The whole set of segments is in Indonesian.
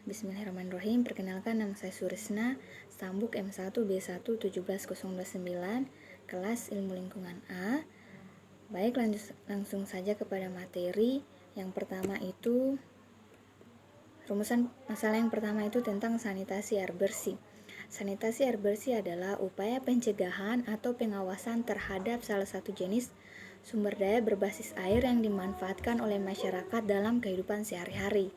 Bismillahirrahmanirrahim. Perkenalkan, nama saya Surisna, Stambuk M1B1 17029, kelas Ilmu Lingkungan A. Baik, langsung saja kepada materi. Yang pertama itu rumusan masalah yang pertama itu tentang sanitasi air bersih. Sanitasi air bersih adalah upaya pencegahan atau pengawasan terhadap salah satu jenis sumber daya berbasis air yang dimanfaatkan oleh masyarakat dalam kehidupan sehari-hari.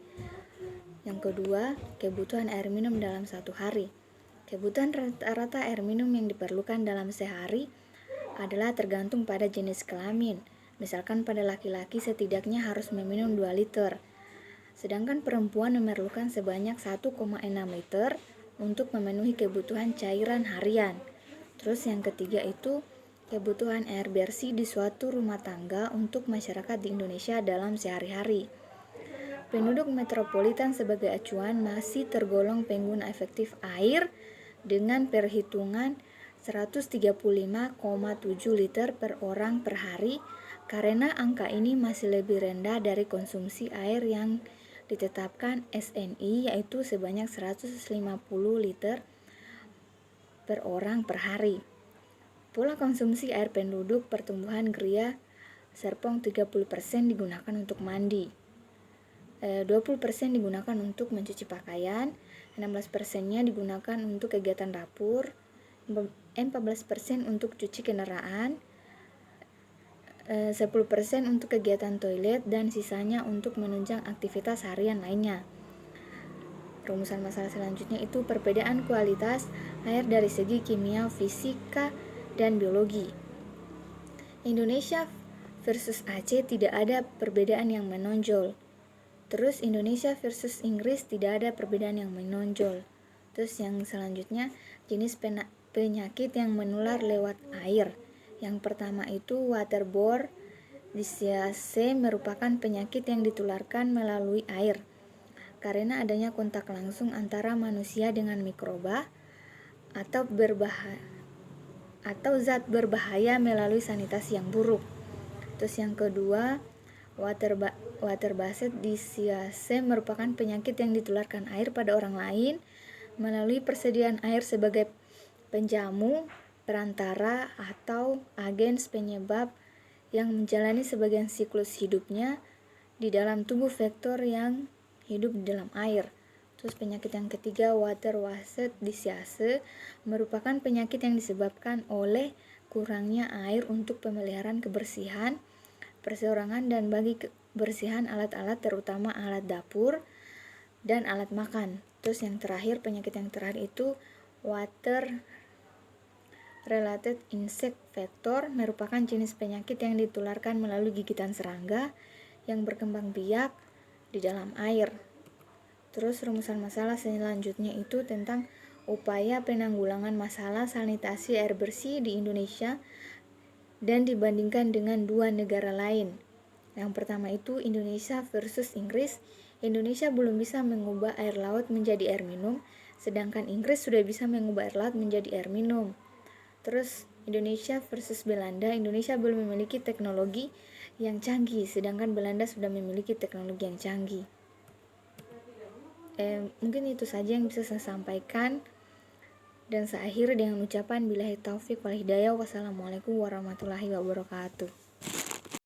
Yang kedua, kebutuhan air minum dalam satu hari. Kebutuhan rata-rata air minum yang diperlukan dalam sehari adalah tergantung pada jenis kelamin. Misalkan pada laki-laki setidaknya harus meminum 2 liter, sedangkan perempuan memerlukan sebanyak 1,6 liter untuk memenuhi kebutuhan cairan harian. Terus yang ketiga itu kebutuhan air bersih di suatu rumah tangga untuk masyarakat di Indonesia dalam sehari-hari. Penduduk metropolitan sebagai acuan masih tergolong pengguna efektif air dengan perhitungan 135,7 liter per orang per hari, karena angka ini masih lebih rendah dari konsumsi air yang ditetapkan SNI, yaitu sebanyak 150 liter per orang per hari. Pola konsumsi air penduduk pertumbuhan Gria Serpong 30% digunakan untuk mandi, 20% digunakan untuk mencuci pakaian, 16%-nya digunakan untuk kegiatan dapur, 14% untuk cuci kendaraan, 10% untuk kegiatan toilet, dan sisanya untuk menunjang aktivitas harian lainnya. Rumusan masalah selanjutnya itu perbedaan kualitas air dari segi kimia, fisika, dan biologi. Indonesia versus Aceh tidak ada perbedaan yang menonjol. Terus Indonesia versus Inggris tidak ada perbedaan yang menonjol. Terus yang selanjutnya jenis penyakit yang menular lewat air. Yang pertama itu waterborne disease merupakan penyakit yang ditularkan melalui air karena adanya kontak langsung antara manusia dengan mikroba atau zat berbahaya melalui sanitasi yang buruk. Terus yang kedua, water-based disease merupakan penyakit yang ditularkan air pada orang lain melalui persediaan air sebagai penjamu, perantara, atau agens penyebab yang menjalani sebagian siklus hidupnya di dalam tubuh vektor yang hidup di dalam air. Terus penyakit yang ketiga, water-washed disease merupakan penyakit yang disebabkan oleh kurangnya air untuk pemeliharaan kebersihan perseorangan dan bagi kebersihan alat-alat, terutama alat dapur dan alat makan. Terus yang terakhir, penyakit yang terakhir itu water related insect vector merupakan jenis penyakit yang ditularkan melalui gigitan serangga yang berkembang biak di dalam air. Terus rumusan masalah selanjutnya itu tentang upaya penanggulangan masalah sanitasi air bersih di Indonesia dan dibandingkan dengan dua negara lain. Yang pertama itu Indonesia versus Inggris. Indonesia belum bisa mengubah air laut menjadi air minum, sedangkan Inggris sudah bisa mengubah air laut menjadi air minum. Terus Indonesia versus Belanda. Indonesia belum memiliki teknologi yang canggih, sedangkan Belanda sudah memiliki teknologi yang canggih. Mungkin itu saja yang bisa saya sampaikan. Dan saya akhiri dengan ucapan billahi taufik wal hidayah. Wassalamualaikum warahmatullahi wabarakatuh.